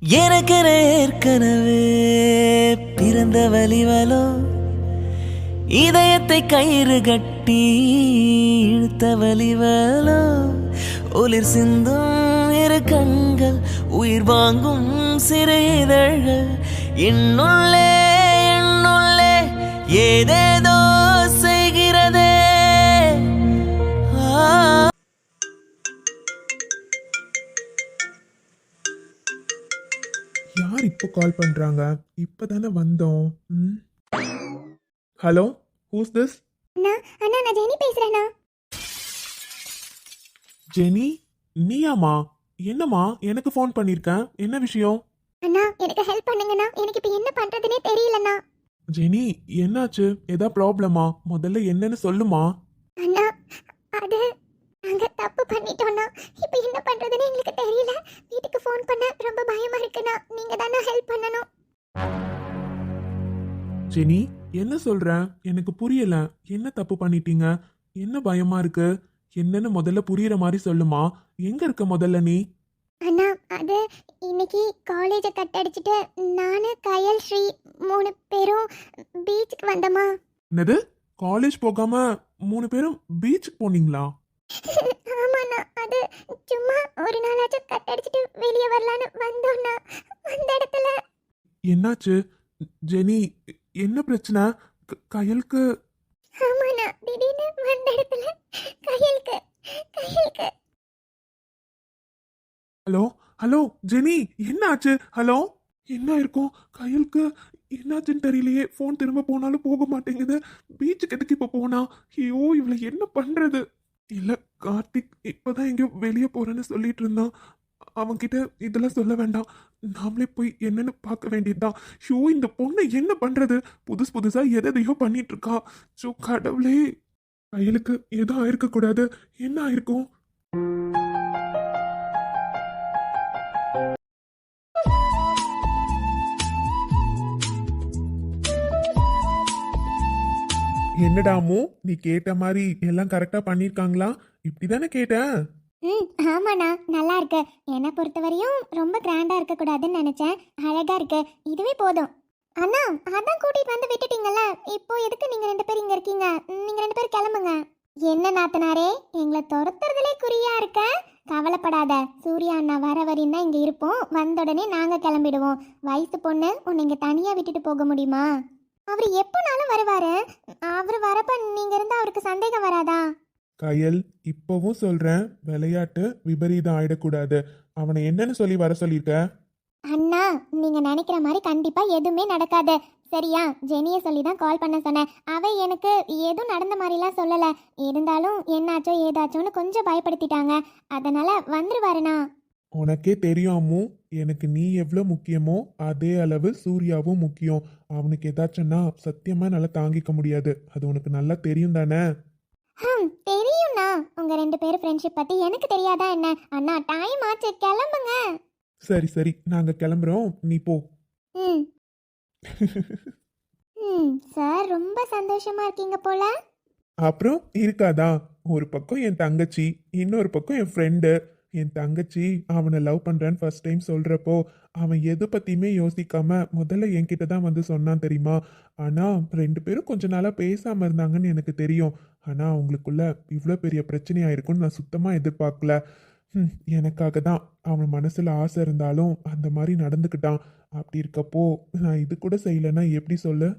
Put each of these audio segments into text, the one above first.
எனக்கென ஏற்கனவே பிறந்த வலிவலோ இதயத்தை கயிறு கட்டி இழுத்த வலிவலோ ஒளிர் சிந்தும் இரு கண்கள் உயிர் வாங்கும் சிறு இதழ்கள் என்னுள்ளே என்னுள்ளே ஏதேதோ செய்கிறதே. யார் இப்போ கால் பண்றாங்க? இப்பதானே வந்தோம். Hello, who's this? அண்ணா அண்ணா நான் ஜெனி பேசுறேண்ணா. ஜெனி, நீயாமா? என்னம்மா எனக்கு ஃபோன் பண்ணிருக்கேன், என்ன விஷயம்? அண்ணா எனக்கு ஹெல்ப் பண்ணுங்கண்ணா, எனக்கு இப்போ என்ன பண்றதுனே தெரியலண்ணா. ஜெனி, என்னாச்சு? ஏதா ப்ராப்ளமா? முதல்ல என்னன்னு சொல்லுமா. அண்ணா அது நாங்க தப்பு பண்ணிட்டோம்ண்ணா, இப்போ என்ன பண்றதுன்னு எங்களுக்கு தெரியல. வீட்டுக்கு ஃபோன் பண்ண ரொம்ப பயமா இருக்குண்ணா, நீங்க தானே ஹெல்ப் பண்ணணும். ஜெனி, என்ன சொல்ற? எனக்கு புரியல. என்ன தப்பு பண்ணிட்டீங்க? என்ன பயமா இருக்கு? என்னன்னு முதல்ல புரியுற மாதிரி சொல்லுமா. எங்க இருக்க முதல்ல நீ? அண்ணா அது இன்னைக்கு காலேஜை கட் அடிச்சுட்டு நானு கயல் ஸ்ரீ 3 பேரும் பீச்சுக்கு வந்தோமா. என்னது? காலேஜ் போகாம 3 பேரும் பீச்சுக்கு போனீங்களா? ஆமாண்ணா, அது சும்மா ஒரு நாளாச்சும் கட் அடிச்சுட்டு வெளியே வரலான்னு வந்தோம்ண்ணா. அந்த இடத்துல என்னாச்சு ஜெனி? என்ன பிரச்சனை? கயலுக்கு? ஆமாண்ணா, திடீர்னு வந்த இடத்துல கையலுக்கு கையலுக்கு. ஹலோ ஹலோ ஜெனி, என்ன ஆச்சு? ஹலோ, என்ன இருக்கும் கயலுக்கு? என்னாச்சுன்னு தெரியலையே. ஃபோன் திரும்ப போனாலும் போக மாட்டேங்குது. பீச்சுக்கு எதுக்கு இப்போ போனா? ஐயோ, இவளை என்ன பண்றது? இல்ல, கார்த்திக் இப்பதான் எங்கேயோ வெளியே போறேன்னு சொல்லிட்டு இருந்தான். அவன்கிட்ட இதெல்லாம் சொல்ல வேண்டாம், நாமளே போய் என்னன்னு பார்க்க வேண்டியதுதான். ஷோ, இந்த பொண்ணை என்ன பண்றது? புதுசா எதையோ பண்ணிட்டு இருக்கா. ஷோ கடவுளே, கையலுக்கு எதுவும் ஆயிருக்க கூடாது. என்ன ஆயிருக்கும்? என்னடாமோ, நீ கேட்ட மாதிரி எல்லாம் கரெக்டா பண்ணிருக்காங்களா? இப்படிதானே கேட்டேன். ஆமாண்ணா, நல்லா இருக்கு. என்னை பொறுத்தவரையும் ரொம்ப கிராண்டா இருக்கக்கூடாதுன்னு நினைச்சேன். அழகா இருக்கு, இதுவே போதும். அண்ணா அதான் கூட்டிட்டு வந்து விட்டுட்டீங்கல்ல, இப்போ எதுக்கு நீங்க 2 பேரும் இங்க இருக்கீங்க? நீங்க 2 பேரும் கிளம்புங்க. என்ன நாத்தனாரே, எங்களை துரத்துறதுலே குறியா இருக்க? கவலைப்படாத, சூர்யா அண்ணா வர வரையும் தான் இங்க இருப்போம். வந்த உடனே நாங்க கிளம்பிடுவோம். வயசு பொண்ணு உன்னை இங்க தனியா விட்டுட்டு போக முடியுமா? அவர் எப்போனாலும் வருவாரு. அவர் வரப்ப நீங்க இருந்தா அவருக்கு சந்தேகம் வராதா? கயல், இப்பவும் சொல்றேன், விளையாட்டு விபரீதம் ஆயிடக்கூடாது. அவனை என்னன்னு சொல்லி வர சொல்லிருக்க? அண்ணா நீங்க நினைக்கிற மாதிரி கண்டிப்பா எதுவுமே நடக்காது, சரியா? ஜெனியை சொல்லி தான் கால் பண்ண சொன்னேன். அவ எனக்கு எதுவும் நடந்த மாதிரிலாம் சொல்லல. இருந்தாலும் என்னாச்சோ ஏதாச்சோன்னு கொஞ்சம் பயப்படுத்திட்டாங்க. அதனால வந்துருவாருண்ணா. உனக்கே தெரியும் அம்மு, எனக்கு நீ எவ்வளோ முக்கியமோ அதே அளவு சூர்யாவும் முக்கியம். அவனுக்கு ஏதாச்சும்னா சத்தியமா நல்லா தாங்கிக்க முடியாது. அது உனக்கு நல்லா தெரியும் தானே? தெரியும்ண்ணா, உங்க 2 பேரும் ஃப்ரெண்ட்ஷிப் பத்தி எனக்கு தெரியாதா என்ன? அண்ணா டைம் ஆச்சு, கிளம்புங்க. சரி சரி, நாங்க கிளம்புறோம், நீ போ. ம் சார் ரொம்ப சந்தோஷமா இருக்கீங்க போல. அப்புறம் இருக்காதா? ஒரு பக்கம் என் தங்கச்சி, இன்னொரு பக்கம் என் ஃப்ரெண்டு. என் தங்கச்சி அவனை லவ் பண்றேன்னு ஃபர்ஸ்ட் டைம் சொல்றப்போ அவன் எதை பத்தியுமே யோசிக்காம முதல்ல என்கிட்ட தான் வந்து சொன்னான் தெரியுமா. ஆனா 2 பேரும் கொஞ்ச நாளா பேசாம இருந்தாங்கன்னு எனக்கு தெரியும். ஆனா அவங்களுக்குள்ள இவ்வளோ பெரிய பிரச்சனையா இருக்கும்னு நான் சுத்தமா எதிர்பார்க்கல. எனக்காக தான். அவன் மனசுல ஆசை இருந்தாலும் அந்த மாதிரி நடந்துக்கிட்டான். அப்படி இருக்கப்போ நான் இது கூட செய்யலைன்னா எப்படி சொல்லு?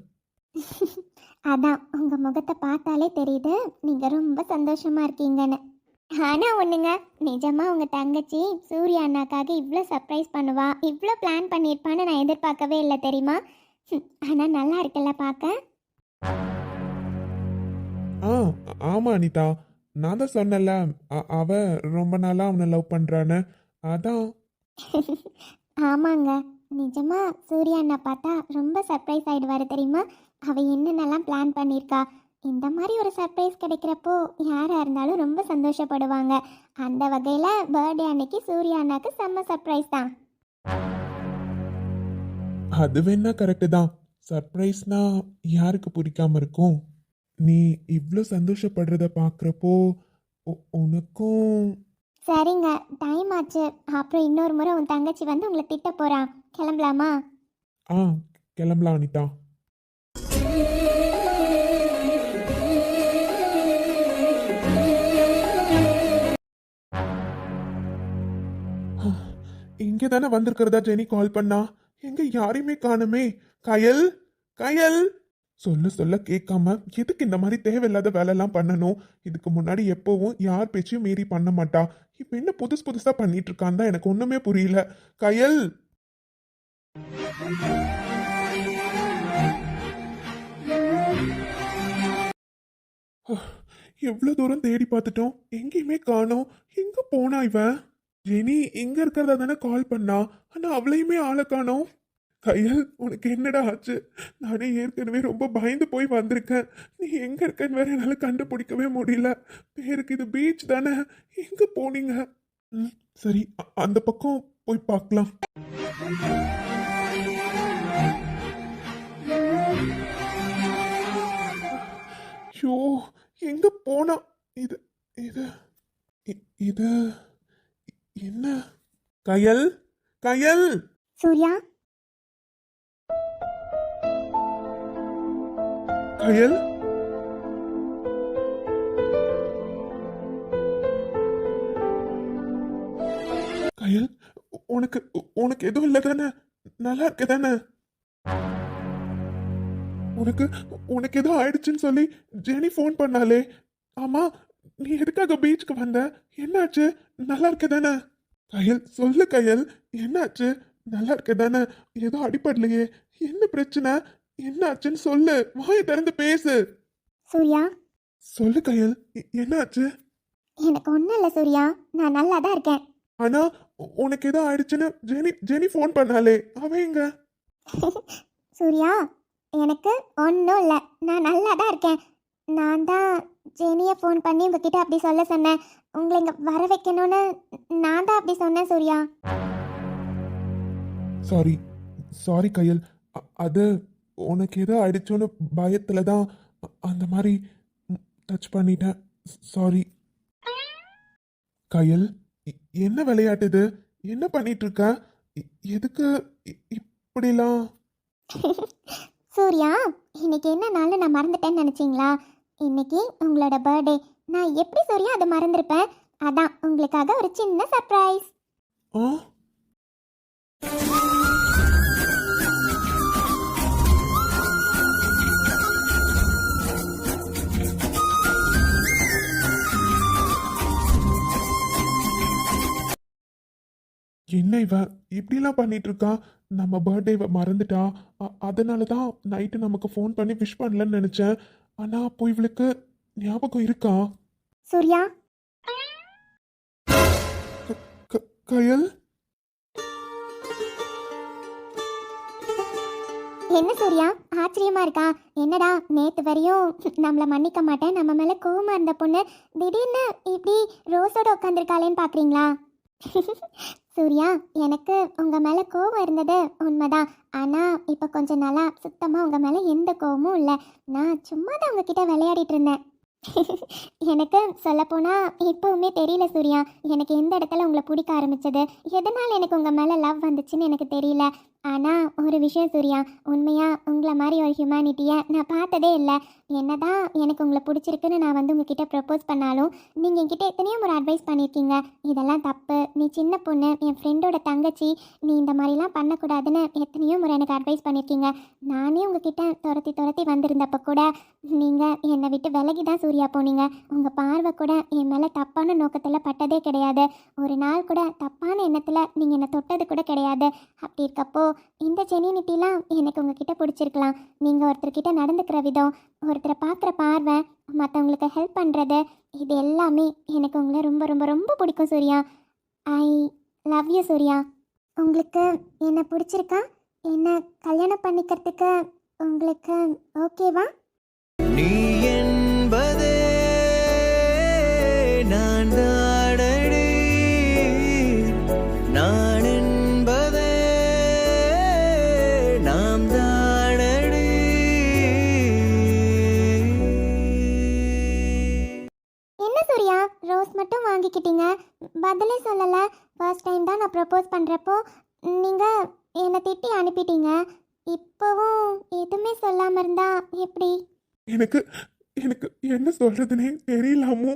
அதான் உங்க முகத்தை பார்த்தாலே தெரியுது நீங்க ரொம்ப சந்தோஷமா இருக்கீங்கன்னு. ஆனா ஒண்ணுங்க, நிஜமா உங்க தங்கச்சி சூர்யா அண்ணாக்காக இவ்வளோ சர்ப்ரைஸ் பண்ணுவா, இவ்வளோ பிளான் பண்ணியிருப்பான்னு நான் எதிர்பார்க்கவே இல்லை தெரியுமா. ஆனா நல்லா இருக்குல்ல பார்க்க. ஆ, ஆமா அனிதா, நான் தான் சொன்னல, அவ ரொம்ப நாளா அவனை லவ் பண்றான்னு. அதான். ஆமாங்க, நிஜமா சூர்யா அண்ணா பார்த்தா ரொம்ப சர்ப்ரைஸ் ஆயிடுவாரு தெரியுமா. அவ என்னென்னலாம் பிளான் பண்ணியிருக்கா. இந்த மாதிரி ஒரு சர்ப்ரைஸ் கிடைக்கிறப்போ யாராக இருந்தாலும் ரொம்ப சந்தோஷப்படுவாங்க. அந்த வகையில் பர்த்டே அன்னைக்கு சூர்யா அண்ணாக்கு செம்ம சர்ப்ரைஸ் தான். அது வேணா கரெக்டு தான். சர்ப்ரைஸ்னா யாருக்கு பிடிக்காம இருக்கும்? நீ இவ்வளோ சந்தோஷப்படுறத பார்க்குறப்போ உனக்கும் சரிங்க, டைம் ஆச்சு. அப்புறம் இன்னொரு முறை உன் தங்கச்சி வந்து உங்களை திட்ட போறான். கிளம்பலாமா? ஆ, கிளம்பலாம் அனிதா. இங்கே தானே வந்திருக்கிறதா ஜெனி கால் பண்ணா? எங்க யாரையுமே காணுமே. கயல், கயல். சொல்ல சொல்ல கேட்காம எதுக்கு இந்த மாதிரி தேவையில்லாத வேலைலாம் பண்ணணும்? இதுக்கு முன்னாடி எப்பவும் யார் பேச்சையும் மீறி பண்ண மாட்டா. இப்ப என்ன புதுசு புதுசா பண்ணிட்டு இருக்கான்னு தான் எனக்கு ஒண்ணுமே புரியல. கயல். எவ்வளவு தூரம் தேடி பார்த்துட்டோம், எங்கேயுமே காணோம். எங்க போனா இவ? ஜெனி இங்க இருக்கிறதா தானே கால் பண்ணா, ஆனா அவளையுமே ஆளை காணோம். கையல், உனக்கு என்னடா ஆச்சு? நானே ஏற்கனவே ரொம்ப பயந்து போய் வந்திருக்கேன். நீ எங்க இருக்கன்னு வேற என்னால கண்டுபிடிக்கவே முடியல. பேருக்கு இது பீச் தானே, எங்க போனீங்க? ம், சரி, அந்த பக்கம் போய் பார்க்கலாம். ஷோ, எங்க போனா? இது இது இது என்ன? கயல், கயல். சூர்யா, கயல், கயல், உனக்கு உனக்கு எதுவும் இல்லை தானே? நல்லா இருக்க தானே? உனக்கு உனக்கு எதுவும் ஆயிடுச்சுன்னு சொல்லி ஜெனி ஃபோன் பண்ணாலே. ஆமா, நீ எதுக்காக பீச்சுக்கு வந்த? என்னாச்சு? நல்லா இருக்க தானே? கயல், சொல்லு கயல், என்னாச்சு? நல்லா இருக்க தானே? ஏதோ அடிபடலையே? என்ன பிரச்சனை? என்னாச்சுன்னு சொல்லு, வாயை திறந்து பேசு. சூர்யா, சொல்லு கயல், என்னாச்சு? எனக்கு ஒன்றும் இல்லை சூர்யா, நான் நல்லா தான் இருக்கேன். ஆனா உனக்கு ஏதோ ஆயிடுச்சுன்னு ஜெனி ஃபோன் பண்ணாலே, அவன் எங்க? சூர்யா, எனக்கு ஒன்றும் இல்லை, நான் நல்லா தான் இருக்கேன். நான் தான் ஜெனியை ஃபோன் பண்ணி உங்ககிட்ட அப்படி சொல்ல சொன்னேன். உங்களை இங்கே வர வைக்கணும்னு நான் தான் அப்படி சொன்னேன் சூர்யா. சாரி, சாரி கயல். அது உனக்கு ஏதோ ஆயிடுச்சோன்னு பயத்துல தான் அந்த மாதிரி டச் பண்ணிட்டேன். சாரி கயல். என்ன விளையாட்டு இது? என்ன பண்ணிட்டு இருக்க? எதுக்கு இப்படிலாம்? சூர்யா, இன்னைக்கு என்ன நாள் நான் மறந்துட்டேன்னு நினச்சிங்களா? இன்னைக்கு உங்களோட பர்த்டே. நான் எப்படி சூர்யா அதை மறந்துருப்பேன்? அதான் உங்களுக்காக ஒரு சின்ன சர்ப்ரைஸ். ஆ, என்ன இவ இப்படிலாம் பண்ணிட்டு இருக்கா? நம்ம பர்த்டேவை மறந்துட்டா. அதனால தான் நைட்டு நமக்கு ஃபோன் பண்ணி விஷ் பண்ணலன்னு நினைச்சேன். ஆனா அப்போ இவளுக்கு ஞாபகம் இருக்கா? சூர்யா, கயல், என்ன சூர்யா ஆச்சரியமா இருக்கா? என்னடா நேத்து வரையும் நம்மள மன்னிக்க மாட்டேன், நம்ம மேல கோவமா இருந்த பொண்ணு திடீர்னு இப்படி ரோஸோட உட்காந்துருக்காளேன்னு பாக்குறீங்களா? சூர்யா, எனக்கு உங்க மேல கோவம் இருந்தது உண்மைதான். ஆனா இப்ப கொஞ்ச நாளா சுத்தமா உங்க மேல எந்த கோவமும் இல்லை. நான் சும்மா தான் உங்ககிட்ட விளையாடிட்டு இருந்தேன். எனக்கு சொல்லப்போனா இப்பவுமே தெரியல சூர்யா, எனக்கு எந்த இடத்துல உங்களை பிடிக்க ஆரம்பிச்சது, எதனால் எனக்கு உங்கள் மேலே லவ் வந்துச்சுன்னு எனக்கு தெரியல. ஆனால் ஒரு விஷயம் சூர்யா, உண்மையாக உங்களை மாதிரி ஒரு ஹியூமனிட்டியை நான் பார்த்ததே இல்லை. என்னதான் எனக்கு உங்களை பிடிச்சிருக்குன்னு நான் வந்து உங்ககிட்ட ப்ரப்போஸ் பண்ணாலும் நீங்கள் என்கிட்ட எத்தனையோ ஒரு அட்வைஸ் பண்ணியிருக்கீங்க. இதெல்லாம் தப்பு, நீ சின்ன பொண்ணு, என் ஃப்ரெண்டோட தங்கச்சி, நீ இந்த மாதிரிலாம் பண்ணக்கூடாதுன்னு எத்தனையோ முறை எனக்கு அட்வைஸ் பண்ணியிருக்கீங்க. நானே உங்ககிட்ட துரத்தி துரத்தி வந்திருந்தப்போ கூட நீங்கள் என்னை விட்டு விலகி தான் சூர்யா போனீங்க. உங்கள் பார்வை கூட என் மேலே தப்பான நோக்கத்தில் பட்டதே கிடையாது. ஒரு நாள் கூட தப்பான எண்ணத்தில் நீங்கள் என்னை தொட்டது கூட கிடையாது. அப்படி இருக்கப்போ இந்த ஜெனினிட்டிலாம் எனக்கு உங்ககிட்ட பிடிச்சிருக்கலாம். நீங்கள் ஒருத்தர்கிட்ட நடந்துக்கிற விதம், ஒருத்தரை பார்க்குற பார்வை, மற்றவங்களுக்கு ஹெல்ப் பண்ணுறது, இது எல்லாமே எனக்கு உங்களை ரொம்ப ரொம்ப ரொம்ப பிடிக்கும் Surya. I love you Surya. உங்களுக்கு என்னை பிடிச்சிருக்கா? என்னை கல்யாணம் பண்ணிக்கிறதுக்கு உங்களுக்கு ஓகேவா? நீ என்பதே நான் தானடி, நான் என்பதே நாம் தானடி. என்ன சூர்யா ரோஸ் மட்டும் வாங்கிக்கிட்டீங்க, பதில் ப்ரப்போஸ் பண்ணுறப்போ நீங்கள் என்னை திட்டி அனுப்பிட்டீங்க. இப்போவும் எதுவுமே சொல்லாமல் இருந்தா எப்படி? எனக்கு எனக்கு என்ன சொல்றதுனே தெரியலாமோ.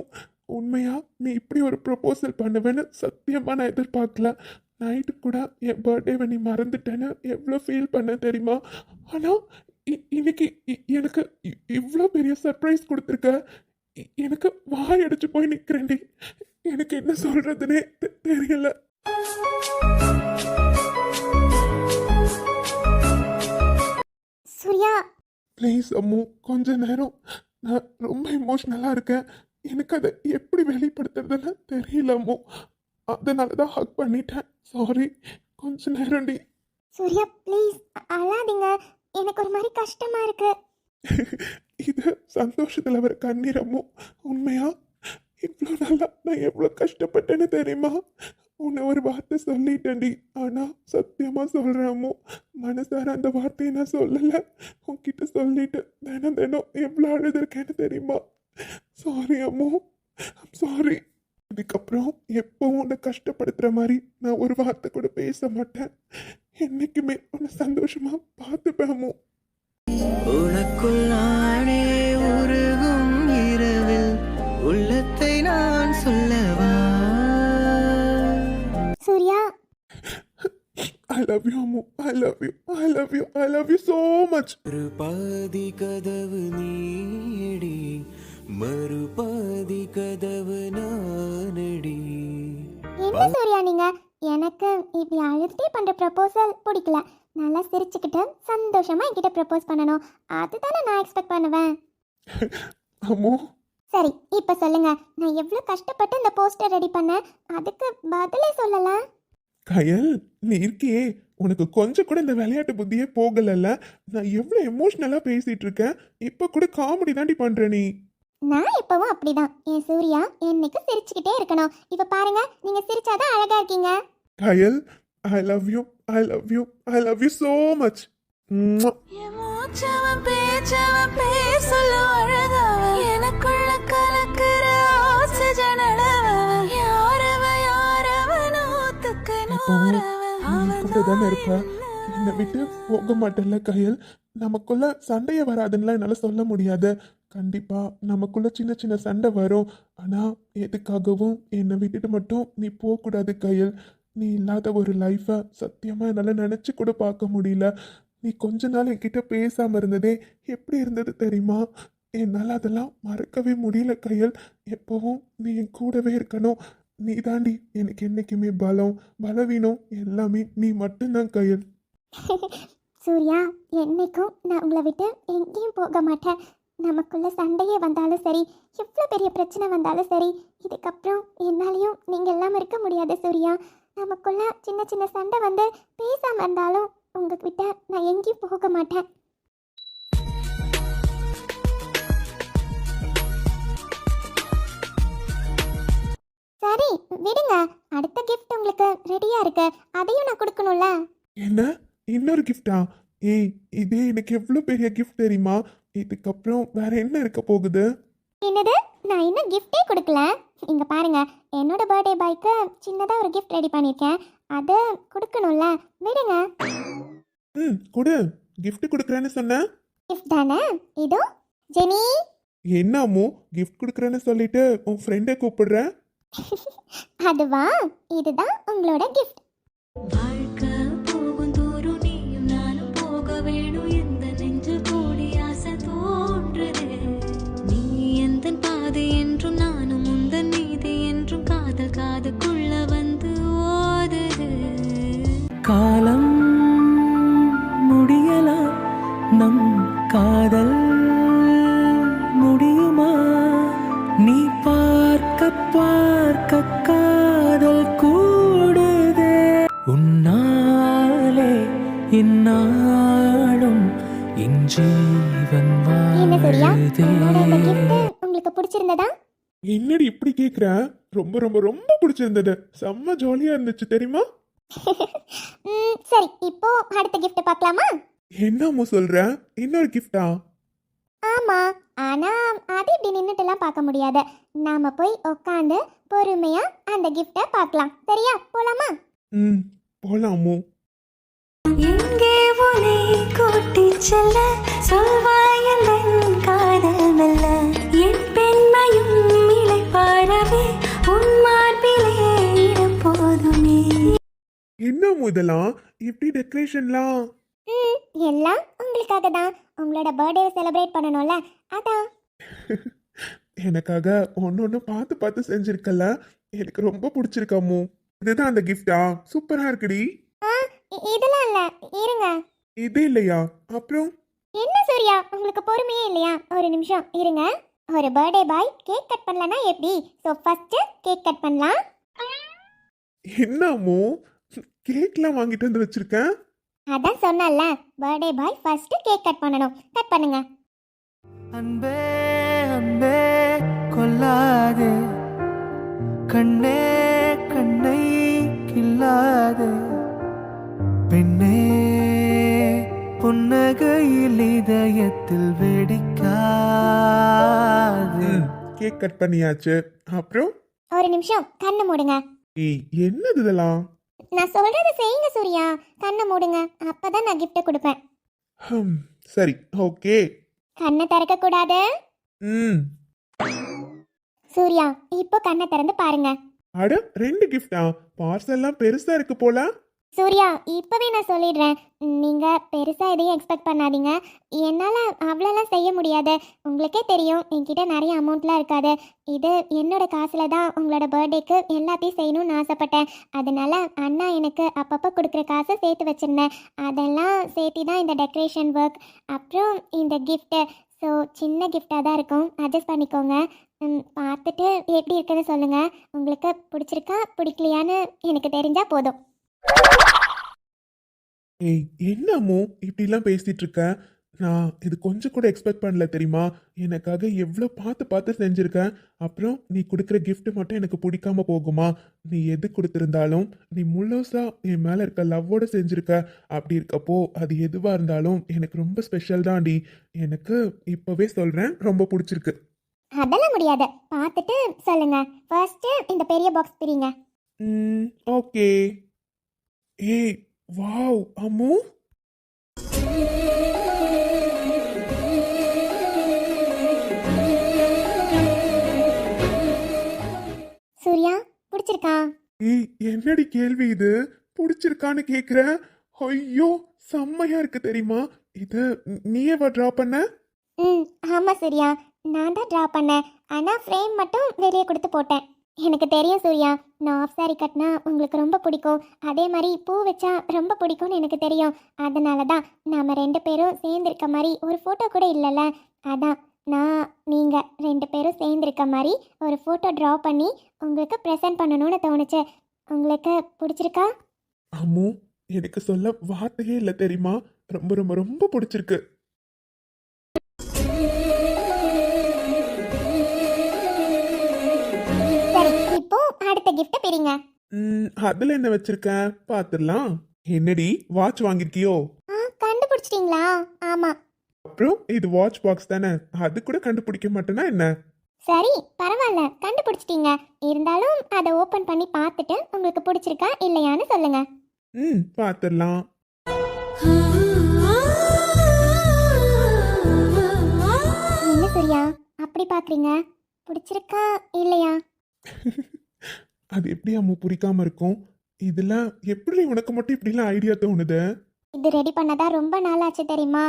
உண்மையா நீ இப்படி ஒரு ப்ரொபோசல் பண்ணுவேன்னு சத்தியமா நான் எதிர்பார்க்கல. நைட்டு கூட என் பர்த்டேவை நீ மறந்துட்டேன்னு எவ்வளோ ஃபீல் பண்ண தெரியுமா? ஆனால் இன்னைக்கு எனக்கு இவ்வளோ பெரிய சர்ப்ரைஸ் கொடுத்துருக்க. எனக்கு வாயடிச்சு போய் நிற்கிறேன்டி. எனக்கு என்ன சொல்றதுனே தெரியல. சூர்யா, ப்ளீஸ் அம்மு, கொஞ்ச நேரம். நான் ரொம்ப எமோஷ்னலாக இருக்கேன். எனக்கு அதை எப்படி வெளிப்படுத்துறதுன்னு தெரியல அம்மு. அதனால தான் ஹக் பண்ணிட்டேன். சாரி. கொஞ்ச நேரம்டி. சூர்யா ப்ளீஸ் அழாதீங்க. எனக்கு ஒரு மாதிரி கஷ்டமாக இருக்கு. இது சந்தோஷத்தில் வர கண்ணீர் அம்மு. உண்மையா இவ்வளோ நல்லா நான் எவ்வளோ கஷ்டப்பட்டேன்னு தெரியுமா? உன்னை ஒரு வார்த்தை சொல்லிட்டேன்டி. ஆனால் சத்தியமாக சொல்கிறேன் அம்மு, மனசார அந்த வார்த்தையை நான் சொல்லலை. உன்கிட்ட சொல்லிட்டு தினம் தினம் எவ்வளோ அழுதுருக்கேன்னு தெரியுமா? Sorry Ammu, sorry. இதுக்கப்புறம் எப்பவும் உன்னை கஷ்டப்படுத்துகிற மாதிரி நான் ஒரு வார்த்தை கூட பேச மாட்டேன். என்னைக்குமே உன்னை சந்தோஷமா பார்த்துப்பேன் அம்மு. உனக்குள் நானே உருகும் இரவில் உள்ளத்தை நான் சொல்லவா? Surya, I love you Ammu. I love you. I love you. I love you so much. ஒரு பாதி கதவு நீடி, மறுபாதி கதவு நானடி. என்ன சூர்யா நீங்க? எனக்கு இப்படி அழுதுட்டே பண்ற ப்ரப்போசல் பிடிக்கல. நல்லா சிரிச்சுக்கிட்டு சந்தோஷமா என்கிட்ட ப்ரப்போஸ் பண்ணணும். அதுதானே நான் எக்ஸ்பெக்ட் பண்ணுவேன். அம்மு, சரி இப்போ சொல்லுங்க, நான் எவ்வளோ கஷ்டப்பட்டு இந்த போஸ்டர் ரெடி பண்ணேன், அதுக்கு பதிலே சொல்லல. கயல் நீ இருக்கியே, உனக்கு கொஞ்சம் கூட இந்த விளையாட்டு புத்தியே போகலல்ல. நான் எவ்வளோ எமோஷ்னலாக பேசிட்டு இருக்கேன். இப்போ கூட காமெடி தாண்டி பண்ற நீ. நான் இப்பவும் அப்படிதான். என் சூர்யா என்னைக்கு சிரிச்சுக்கிட்டே இருக்கணும். இப்போ பாருங்க, நீங்க சிரிச்சாதான் அழகா இருக்கீங்க. கயல், I love you. I love you. I love you so much. Mwah. மூச்சவன் பேச்சவன் பேர் சொல்ல அழகவன் எனக்குள்ள கலக்கிற ஆக்சிஜன் அளவன் யாரவன் நூத்துக்கு எப்பவும் நீ கூட தானே இருப்ப. என்னை விட்டு போக மாட்டேன்ல கயல். நமக்குள்ள சண்டையே வராதுன்னா என்னால் சொல்ல முடியாது. கண்டிப்பா நமக்குள்ள சின்ன சின்ன சண்டை வரும். ஆனால் எதுக்காகவும் என்னை விட்டுட்டு மட்டும் நீ போகக்கூடாது கயல். நீ இல்லாத ஒரு லைஃப்பை சத்தியமாக என்னால் நினச்சி கூட பார்க்க முடியல. நீ கொஞ்ச நாள் என்கிட்ட பேசாமல் இருந்ததே எப்படி இருந்தது தெரியுமா? என்னால் அதெல்லாம் மறக்கவே முடியல கயல். எப்போவும் நீ என் கூடவே இருக்கணும். நீ தாண்டி எனக்கு என்றைக்குமே பலம், பலவீனம் எல்லாமே நீ மட்டும்தான் கயல். சூர்யா, என்னைக்கும் நான் உங்களை விட்டு எங்கேயும் போக மாட்டேன். நமக்குள்ள சண்டையே வந்தாலும் சரி, எவ்வளோ பெரிய பிரச்சனை வந்தாலும் சரி, இதுக்கப்புறம் என்னாலையும் நீங்கள் எல்லாம் இருக்க முடியாது சூர்யா. நமக்குள்ள சின்ன சின்ன சண்டை வந்து பேசாமல் இருந்தாலும் உங்ககிட்ட நான் எங்கேயும் போக மாட்டேன். சரி விடுங்க, அடுத்த கிஃப்ட் உங்களுக்கு ரெடியா இருக்கு, அதையும் நான் கொடுக்கணும்ல. என்ன, இன்னொரு கிஃப்டா? ஏய், இதே எனக்கு எவ்வளோ பெரிய கிஃப்ட் தெரியுமா? இதுக்கப்புறம் வேற என்ன இருக்க போகுது? என்னது, நான் இன்னும் கிஃப்டே கொடுக்கல. இங்க பாருங்க, என்னோட பர்த்டே பாய்க்கு சின்னதாக ஒரு கிஃப்ட் ரெடி பண்ணியிருக்கேன், அதை கொடுக்கணும்ல. விடுங்க. கொடு. கிஃப்ட் கொடுக்குறேன்னு சொன்ன. கிஃப்ட் தானே, இதோ. ஜெனி. என்னமோ கிஃப்ட் கொடுக்குறேன்னு சொல்லிட்டு உன் ஃப்ரெண்டை கூப்பிடுற? அதுவா, இதுதான் உங்களோட கிஃப்ட். வாழ்க்கை போகும் தூரம் நீயும் நானும் போக வேணும் எந்த நெஞ்சு கூடி ஆசை தோன்றுது நீ எந்த பாதை என்றும் நானும் உந்தன் நீதி என்றும் காதல் காதுக்குள்ள வந்து ஓதுது காலம் முடியலாம், நம் காதல் முடியுமா? நீ பார்க்க பார்க்க காதல் கூடுதே. உன்னாலே இந்நாளும் என் ஜீவன் என்ன சரியா, வாழுதே. என்னோட இந்த கிஃப்ட் உங்களுக்கு பிடிச்சிருந்ததா? என்னடி இப்படி கேட்குற? ரொம்ப ரொம்ப ரொம்ப பிடிச்சிருந்தது. செம்ம ஜாலியாக இருந்துச்சு தெரியுமா? சரி, இப்போ அடுத்த கிஃப்ட் பார்க்கலாமா? என்னமோ சொல்ற? இன்னொரு கிஃப்டா? ஆமா, ஆனா அது இப்படி நின்றுட்டுலாம் பார்க்க முடியாது. நாம போய் உட்காந்து பொறுமையா அந்த கிஃப்டை பார்க்கலாம். சரியா, போலாமா? ம் போலாம் அம்மு. எங்கே உன்னை கூட்டிச் செல்ல சொல்வாய் எந்தன் காதல் மெல்ல என் பெண்மையும் இளைப்பாறவே உன் மார்பிலே இருப்போதுமே. என்ன அம்மு இதெல்லாம் இப்படி டெக்கரேஷன்லாம்? ம் எல்லாம் உங்களுக்காக தான். உங்களோட பர்த்டேவை செலிப்ரேட் பண்ணணும்ல, அதான். எனக்காக ஒன்று பார்த்து பார்த்து செஞ்சிருக்கல, எனக்கு ரொம்ப பிடிச்சிருக்கு அம்மு. இதுதான் அந்த கிஃப்டா? சூப்பரா இருக்குடி. ஆ இதெல்லாம் இல்லை, இருங்க. இது இல்லையா? அப்புறம் என்ன சூர்யா, உங்களுக்கு பொறுமையே இல்லையா? ஒரு நிமிஷம் இருங்க. ஒரு பர்த்டே பாய் கேக் கட் பண்ணலன்னா எப்படி? ஸோ ஃபர்ஸ்ட் கேக் கட் பண்ணலாம். என்ன அம்மு கேக்லாம் வாங்கிட்டு வந்து வச்சிருக்கேன்? அதான் சொன்னல, birthday boy first cake cut பண்ணணும். கட் பண்ணுங்க. அன்பே அன்பே கொல்லாதே, கண்ணே கண்ணை கில்லாதே, பெண்ணே புன்னகையில் இதயத்தில் வெடிக்காதே. கேக் கட் பண்ணியாச்சு. அப்புறம் ஒரு நிமிஷம் கண்ணை மூடுங்க. ஏய் என்னது இதெல்லாம்? நான் சொல்றத செய்யுங்க சூர்யா. கண்ணை மூடுங்க, அப்பதான் நான் gift கொடுப்பேன். சரி ஓகே. கண்ணை திறக்க கூடாது. ம் சூர்யா இப்போ கண்ணை திறந்து பாருங்க. அட 2 கிஃப்டா? பார்சல்லாம் பெருசா இருக்கு போல. சூர்யா இப்போவே நான் சொல்லிடுறேன், நீங்கள் பெருசாக எதையும் எக்ஸ்பெக்ட் பண்ணாதீங்க. என்னால் அவ்வளோலாம் செய்ய முடியாது. உங்களுக்கே தெரியும் என்கிட்ட நிறைய அமௌண்ட்லாம் இருக்காது. இது என்னோட காசில் தான் உங்களோட பர்த்டேக்கு எல்லாத்தையும் செய்யணும்னு ஆசைப்பட்டேன். அதனால அண்ணா எனக்கு அப்பப்போ கொடுக்குற காசை சேர்த்து வச்சுருந்தேன். அதெல்லாம் சேர்த்து தான் இந்த டெக்கரேஷன் ஒர்க், அப்புறம் இந்த கிஃப்ட்டு. ஸோ சின்ன கிஃப்டாக தான் இருக்கும், அட்ஜஸ்ட் பண்ணிக்கோங்க. பார்த்துட்டு எப்படி இருக்குன்னு சொல்லுங்கள். உங்களுக்கு பிடிச்சிருக்கா பிடிக்கலையான்னு எனக்கு தெரிஞ்சால் போதும். ஏய் என்ன அம்மு இப்படிலாம் பேசிட்டு இருக்க? நான் இது கொஞ்சம் கூட எக்ஸ்பெக்ட் பண்ணல தெரியுமா? எனக்காக எவ்வளோ பார்த்து பார்த்து செஞ்சுருக்கேன். அப்புறம் நீ கொடுக்குற gift மட்டும் எனக்கு பிடிக்காம போகுமா? நீ எது கொடுத்துருந்தாலும் நீ முழுசா என் மேலே இருக்க லவ்வோட செஞ்சுருக்க. அப்படி இருக்கப்போ அது எதுவாக இருந்தாலும் எனக்கு ரொம்ப ஸ்பெஷல் தான்டி. எனக்கு இப்போவே சொல்கிறேன், ரொம்ப பிடிச்சிருக்கு. அதெல்லாம் முடியாது, பார்த்துட்டு சொல்லுங்க. ஃபர்ஸ்ட் இந்த பெரிய பாக்ஸ் பிரிங்க. ஓகே. ஏய் வாவ் அம்மு, சூர்யா பிடிச்சிருக்கா? ஏய் என்னடி கேள்வி இது? பிடிச்சிருக்கான்னு கேக்குற? ஐயோ செம்மையா இருக்கு தெரியுமா? இது நீயேவா ட்ரா பண்ண? ஆமாம் சூர்யா, நான் தான் ட்ரா பண்ணேன். ஆனால் ஃப்ரேம் மட்டும் வெளியே கொடுத்து போட்டேன். எனக்கு தெரியும் சூர்யா, நான் ஆஃப் சாரி கட்டினா உங்களுக்கு ரொம்ப பிடிக்கும். அதே மாதிரி பூ வச்சா ரொம்ப பிடிக்கும்னு எனக்கு தெரியும். அதனால தான் நாம் 2 பேரும் சேர்ந்துருக்க மாதிரி ஒரு ஃபோட்டோ கூட இல்லைல்ல, அதான் நான் நீங்கள் 2 பேரும் சேர்ந்துருக்க மாதிரி ஒரு ஃபோட்டோ ட்ரா பண்ணி உங்களுக்கு ப்ரெசென்ட் பண்ணணும்னு தோணுச்சு. உங்களுக்கு பிடிச்சிருக்கா? அம்மு எனக்கு சொல்ல வார்த்தையே இல்லை தெரியுமா? ரொம்ப ரொம்ப ரொம்ப பிடிச்சிருக்கு. சரி, இப்போ அடுத்த கிஃப்ட் பிரிங்க. அதுல என்ன வச்சிருக்க பாத்துடலாம். என்னடி வாட்ச் வாங்கிருக்கியோ? கண்டுபிடிச்சிட்டிங்களா? ஆமாம். அப்புறம் இது வாட்ச் பாக்ஸ் தானே, அது கூட கண்டுபிடிக்க மாட்டேனா என்ன? சரி பரவாயில்ல, கண்டுபிடிச்சிட்டீங்க. இருந்தாலும் அதை ஓப்பன் பண்ணி பார்த்துட்டு உங்களுக்கு பிடிச்சிருக்கா இல்லையான்னு சொல்லுங்க. பாத்துடலாம். என்ன சூர்யா அப்படி பார்க்குறீங்க? பிடிச்சிருக்கா இல்லையா? அது எப்படி அம்மு பிடிக்காம இருக்கும்? இதுல எப்படி உனக்கு மட்டும் இப்படிலாம் ஐடியா தோணுது? இது ரெடி பண்ணதா ரொம்ப நாள் ஆச்சு தெரியுமா?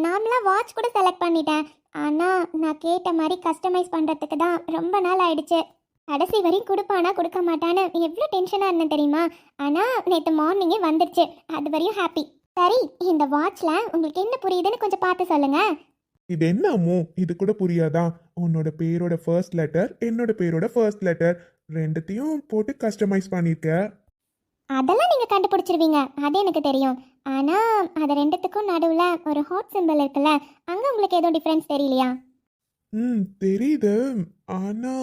நார்மலாக வாட்ச் கூட செலக்ட் பண்ணிட்டேன். ஆனால் நான் கேட்ட மாதிரி கஸ்டமைஸ் பண்ணுறதுக்கு தான் ரொம்ப நாள் ஆயிடுச்சு. கடைசி வரையும் கொடுப்பானா கொடுக்க மாட்டான்னு எவ்வளோ டென்ஷனாக இருந்தேன் தெரியுமா? ஆனால் நேற்று மார்னிங்கே வந்துடுச்சு, அது வரையும் ஹாப்பி. சரி, இந்த வாட்ச்சில் உங்களுக்கு என்ன புரியுதுன்னு கொஞ்சம் பார்த்து சொல்லுங்கள். இது என்ன அம்மு, இது கூட புரியாதா? உன்னோட பேரோட ஃபர்ஸ்ட் லெட்டர், என்னோட பேரோட ஃபர்ஸ்ட் லெட்டர், ரெண்டுத்தையும் போட்டு கஸ்டமைஸ் பண்ணிருக்க. அதெல்லாம் நீங்கள் கண்டுபிடிச்சிருவீங்க, அது எனக்கு தெரியும். ஆனால் அது ரெண்டுத்துக்கும் நடுவில் ஒரு ஹாட் சிம்பிள் இருக்குல்ல, அங்கே உங்களுக்கு எதுவும் டிஃப்ரென்ஸ் தெரியலையா? தெரியுது. ஆனா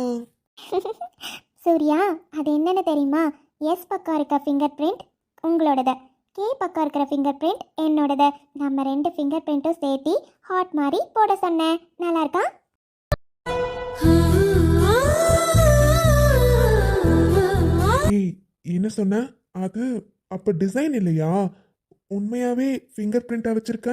சூர்யா, அது என்னன்னு தெரியுமா? எஸ் பக்கம் இருக்க ஃபிங்கர் பிரிண்ட் உங்களோடது, கே பக்கம் இருக்கிற ஃபிங்கர் பிரிண்ட் என்னோடது. நம்ம 2 ஃபிங்கர் பிரிண்ட்டும் சேர்த்து ஹாட் மாதிரி போட சொன்னேன். நல்லா இருக்கா? ஏய் என்ன சொன்ன? அது அப்ப டிசைன் இல்லையா? உண்மையாவே ஃபிங்கர் பிரிண்டா வச்சிருக்க?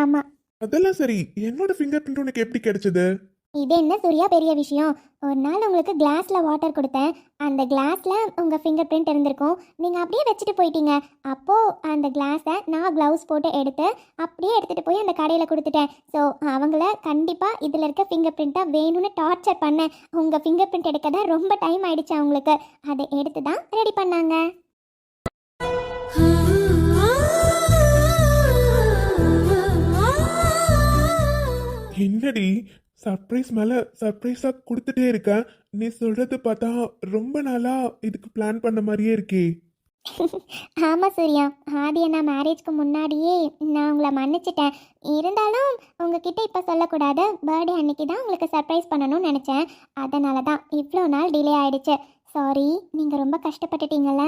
ஆமா. அதெல்லாம் சரி, என்னோட ஃபிங்கர் பிரிண்ட் உனக்கு எப்படி கிடைச்சது? இது என்ன சூர்யா பெரிய விஷயம்? ஒரு நாள் உங்களுக்கு கிளாஸ்ல வாட்டர் கொடுத்தேன். அந்த கிளாஸ்ல உங்க ஃபிங்கர் பிரிண்ட் இருந்திருக்கும். நீங்க அப்படியே வச்சுட்டு போயிட்டீங்க. அப்போ அந்த கிளாஸை நான் க்ளவுஸ் போட்டு எடுத்து அப்படியே எடுத்துட்டு போய் அந்த கடையில் கொடுத்துட்டேன். ஸோ அவங்கள கண்டிப்பா இதுல இருக்க ஃபிங்கர் பிரிண்டா வேணும்னு டார்ச்சர் பண்ணேன். உங்க ஃபிங்கர் பிரிண்ட் எடுக்க தான் ரொம்ப டைம் ஆயிடுச்சு அவங்களுக்கு. அதை எடுத்து தான் ரெடி பண்ணாங்க. என்னடி சர்ப்ரைஸ் மேல சர்ப்ரைஸா கொடுத்துட்டே இருக்க? நீ சொல்றது பார்த்தா ரொம்ப நாளா இதுக்கு பிளான் பண்ண மாதிரியே இருக்கே. ஆமா சூர்யா, ஆதி அண்ணா மேரேஜ்க்கு முன்னாடியே நான் உங்களை மன்னிச்சிட்டேன். இருந்தாலும் உங்ககிட்ட இப்போ சொல்லக்கூடாது. பர்த்டே அன்னைக்கு தான் உங்களுக்கு சர்ப்ரைஸ் பண்ணணும்னு நினச்சேன். அதனால தான் இவ்வளோ நாள் டிலே ஆயிடுச்சு. சாரி, நீங்கள் ரொம்ப கஷ்டப்பட்டுட்டீங்கல்ல.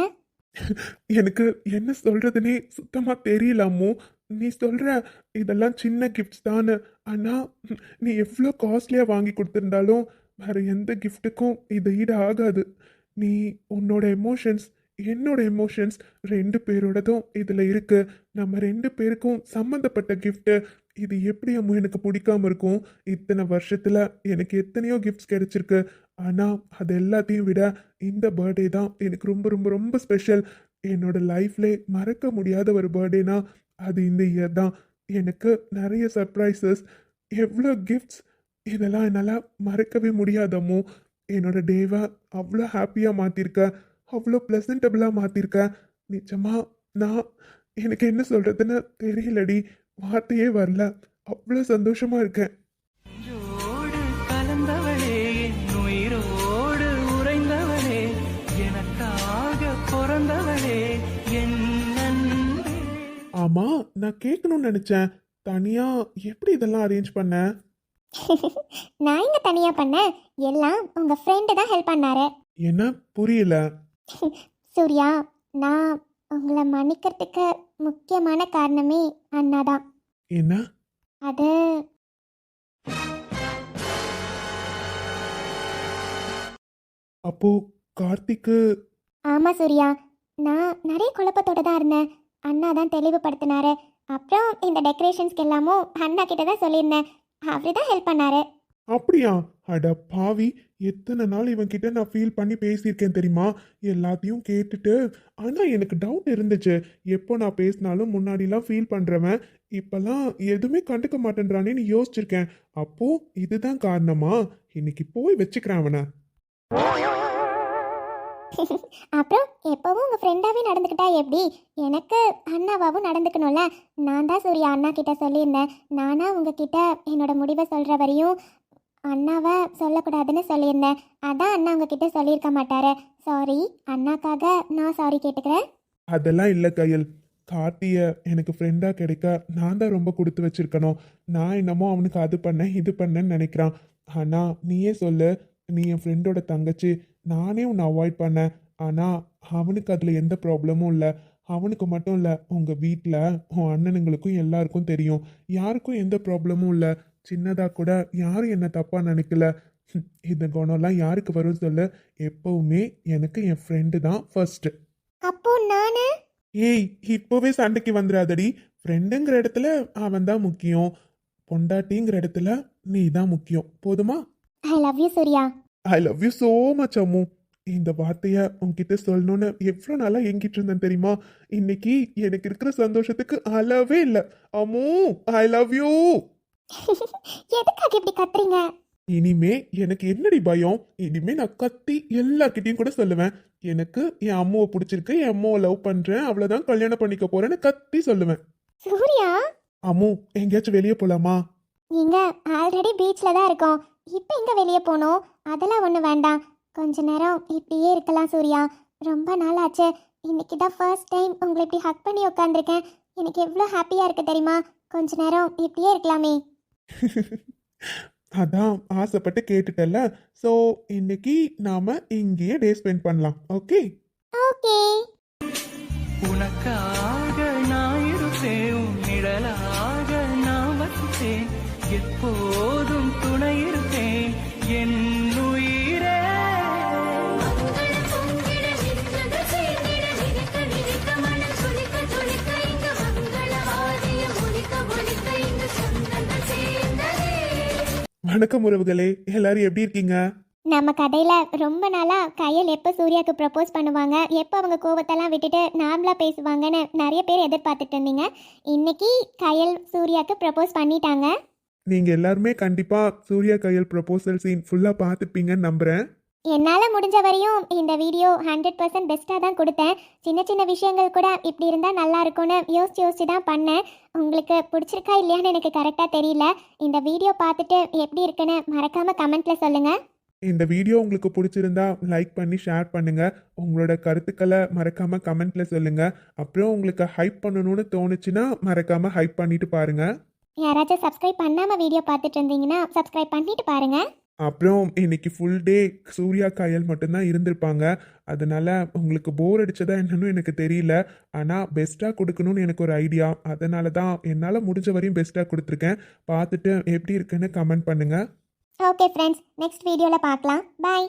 எனக்கு என்ன சொல்றதுனே சுத்தமா தெரியல அம்மு. நீ சொல்ற இதெல்லாம் சின்ன கிஃப்ட்ஸ் தானு, ஆனா நீ எவ்வளோ காஸ்ட்லியா வாங்கி கொடுத்துருந்தாலும் வேற எந்த கிஃப்ட்டுக்கும் இது ஈடு ஆகாது. நீ உன்னோட எமோஷன்ஸ் என்னோட எமோஷன்ஸ் ரெண்டு பேரோடதும் இதில் இருக்கு. நம்ம ரெண்டு பேருக்கும் சம்மந்தப்பட்ட கிஃப்ட்டு. இது எப்படி அம்மா எனக்கு பிடிக்காம இருக்கும்? இத்தனை வருஷத்தில் எனக்கு எத்தனையோ கிஃப்ட்ஸ் கிடைச்சிருக்கு. ஆனால் அது எல்லாத்தையும் விட இந்த பர்த்டே தான் எனக்கு ரொம்ப ரொம்ப ரொம்ப ஸ்பெஷல். என்னோட லைஃப்ல மறக்க முடியாத ஒரு பர்த்டேனா அது இந்த இயர் தான். எனக்கு நிறைய சர்ப்ரைசஸ், எவ்வளோ கிஃப்ட்ஸ், இதெல்லாம் என்னால் மறக்கவே முடியாதம்மோ. என்னோட டேவை அவ்வளோ ஹாப்பியாக மாற்றிருக்க, அவ்வளோ ப்ளசன்டபுளாக மாற்றிருக்க. நிஜமா நான் எனக்கு என்ன சொல்கிறதுன்னு தெரியலடி, வார்த்தையே வரல. அவ்வளோ சந்தோஷமாக இருக்கேன். நெஞ்சோடு கலந்தவளே, என் உயிரோடு உறைந்தவளே, எனக்காக பிறந்தவளே, என் நண்பே. ஆமாம், நான் கேட்கணும்னு நினச்சேன், தனியாக எப்படி இதெல்லாம் அரேஞ்ச் பண்ண? நான் இங்கே தனியாக பண்ணேன். எல்லாம் உங்கள் ஃப்ரெண்டு தான் ஹெல்ப் பண்ணாரு. என்ன புரியல? சூர்யா, நான் உங்களை மன்னிக்கிறதுக்கு முக்கியமான காரணமே அண்ணா தான். என்ன? அது அப்போ கார்த்திக்கு? ஆமாம் சூர்யா, நான் நிறைய குழப்பத்தோட தான் இருந்தேன். அண்ணா தான் தெளிவுபடுத்தினாரு. அப்புறம் இந்த டெக்கரேஷன்ஸ்க்கு எல்லாமும் அண்ணா கிட்ட தான் சொல்லியிருந்தேன். அவரு தான் ஹெல்ப் பண்ணாரு. அப்படியா? அட பாவி, எத்தனை நாள் இவன் கிட்ட நான் ஃபீல் பண்ணி பேசியிருக்கேன் தெரியுமா? எல்லாத்தையும் கேட்டுட்டு. ஆனால் எனக்கு டவுட் இருந்துச்சு, எப்போ நான் பேசினாலும் முன்னாடிலாம் ஃபீல் பண்ணுறவன் இப்போல்லாம் எதுவுமே கண்டுக்க மாட்டேன்றானேன்னு யோசிச்சிருக்கேன். அப்போ இதுதான் காரணமா? இன்னைக்கு போய் வச்சுக்கிறேன் அவனை. அப்புறம் எப்பவும் உங்கள் ஃப்ரெண்டாகவே நடந்துக்கிட்டா எப்படி? எனக்கு அண்ணாவாவும் நடந்துக்கணும்ல. நான் தான் சூர்யா அண்ணா கிட்ட சொல்லியிருந்தேன். நானா உங்ககிட்ட என்னோட முடிவை சொல்கிற வரையும் அண்ணாவை சொல்லக்கூடாதுன்னு சொல்லியிருந்தேன். அதான் அண்ணா உங்ககிட்ட சொல்லியிருக்க மாட்டாரு. சாரி, அண்ணாக்காக நான் சாரி கேட்டுக்கிறேன். அதெல்லாம் இல்லை கயல். கார்த்தியை எனக்கு ஃப்ரெண்டாக கிடைக்க நான் தான் ரொம்ப கொடுத்து வச்சிருக்கணும். நான் என்னமோ அவனுக்கு அது பண்ணேன் இது பண்ணேன்னு நினைக்கிறான். ஆனால் நீயே சொல்லு, நீ என் ஃப்ரெண்டோட தங்கச்சி. நானே உன்னை அவாய்ட் பண்ணேன், ஆனால் அவனுக்கு அதில் எந்த ப்ராப்ளமும் இல்லை. அவனுக்கு மட்டும் இல்லை, உங்கள் வீட்டில் உன் அண்ணனுங்களுக்கும் எல்லாருக்கும் தெரியும். யாருக்கும் எந்த ப்ராப்ளமும் இல்லை. சின்னதாக கூட யாரும் என்னை தப்பாக நினைக்கல. இந்த குணம்லாம் யாருக்கு வரும் சொல்லு? எப்பவுமே எனக்கு என் ஃப்ரெண்டு தான் ஃபர்ஸ்ட். அப்போ நான் ஏய், இப்போவே சண்டைக்கு வந்துடாதடி. ஃப்ரெண்டுங்கிற இடத்துல அவன் தான் முக்கியம், பொண்டாட்டிங்கிற இடத்துல நீ தான் முக்கியம். போதுமா? I love you Surya. I love you so much Ammu. இந்த வார்த்தையை உன்கிட்ட சொல்லணும்னு எவ்வளோ நாளாக எங்கிட்டு இருந்தேன் தெரியுமா? இன்னைக்கு எனக்கு இருக்கிற சந்தோஷத்துக்கு அளவே இல்லை. அம்மு, ஐ லவ் யூ. எதுக்காக இப்படி கத்துறீங்க? இனிமே எனக்கு என்னடி பயம்? இனிமே நான் கத்தி எல்லார்கிட்டையும் கூட சொல்லுவேன், எனக்கு என் அம்மாவை பிடிச்சிருக்கு, என் அம்மாவை லவ் பண்றேன், அவ்வளோதான் கல்யாணம் பண்ணிக்க போறேன்னு கத்தி சொல்லுவேன். சூர்யா, அம்மு, எங்கேயாச்சும் வெளியே போலாமா? நீங்க ஆல்ரெடி பீச்ல தான் இருக்கோம். இப்போ எங்க வெளியே போகணும்? அதெல்லாம் ஒன்றும் வேண்டாம். கொஞ்ச நேரம் இப்படியே இருக்கலாம் சூர்யா. ரொம்ப நாள் ஆச்சு. இன்னைக்கு தான் ஃபர்ஸ்ட் டைம் உங்களை இப்படி ஹக் பண்ணி உட்காந்துருக்கேன். எனக்கு எவ்வளோ ஹாப்பியாக இருக்கு தெரியுமா? கொஞ்ச நேரம் இப்படியே இருக்கலாமே. அதான் ஆசைப்பட்டு கேட்டுட்டல. ஸோ இன்னைக்கு நாம இங்கேயே டே ஸ்பெண்ட் பண்ணலாம். ஓகே? ஓகே. உனக்காக நான் இருப்பேன், உன் நிழலாக நான் வசிப்பேன், எப்போதும் துணை இருப்பேன் என் உயிரே. பொங்கிட நின்றது வணக்கம் உறவுகளே, எல்லாரும் எப்படி இருக்கீங்க? நம்ம கதையில் ரொம்ப நாளாக கையல் எப்போ சூர்யாவுக்கு ப்ரப்போஸ் பண்ணுவாங்க, எப்போ அவங்க கோவத்தெல்லாம் விட்டுட்டு நார்மலாக பேசுவாங்கன்னு நிறைய பேர் எதிர்பார்த்துட்டு இருந்தீங்க. இன்னைக்கு கையல் சூர்யாவுக்கு ப்ரப்போஸ் பண்ணிட்டாங்க. நீங்க எல்லாருமே கண்டிப்பா சூர்யா கையல் ப்ரொபோசல் சீன் ஃபுல்லா பார்த்துப்பீங்கன்னு நம்புறேன். என்னால் முடிஞ்ச வரையும் இந்த வீடியோ 100% பெஸ்ட்டாக தான் கொடுத்தேன். சின்ன சின்ன விஷயங்கள் கூட இப்படி இருந்தால் நல்லா இருக்கும்னு யோசிச்சு தான் பண்ணேன். உங்களுக்கு பிடிச்சிருக்கா இல்லையான்னு எனக்கு கரெக்டாக தெரியல. இந்த வீடியோ பார்த்துட்டு எப்படி இருக்குன்னு மறக்காமல் கமெண்ட்டில் சொல்லுங்கள். இந்த வீடியோ உங்களுக்கு பிடிச்சிருந்தா லைக் பண்ணி ஷேர் பண்ணுங்க. உங்களோட கருத்துக்களை மறக்காம கமெண்ட்ல சொல்லுங்க. அப்புறம் உங்களுக்கு ஹைப் பண்ணணும்னு தோணுச்சுன்னா மறக்காம ஹைப் பண்ணிட்டு பாருங்க. யாராச்சும் சப்ஸ்கிரைப் பண்ணாமல் வீடியோ பார்த்துட்டு இருந்தீங்கன்னா சப்ஸ்கிரைப் பண்ணிட்டு பாருங்கள். அப்புறம் இன்னைக்கு ஃபுல் டே சூர்யா கையல் மட்டும்தான் இருந்திருப்பாங்க. அதனால உங்களுக்கு போர் அடிச்சதா என்னன்னு எனக்கு தெரியல. ஆனால் பெஸ்ட்டாக கொடுக்கணும்னு எனக்கு ஒரு ஐடியா. அதனால தான் என்னால் முடிஞ்ச வரையும் பெஸ்ட்டாக கொடுத்துருக்கேன். பார்த்துட்டு எப்படி இருக்குன்னு கமெண்ட் பண்ணுங்க. ஓகே ஃப்ரெண்ட்ஸ், நெக்ஸ்ட் வீடியோவில் பார்க்கலாம். பாய்.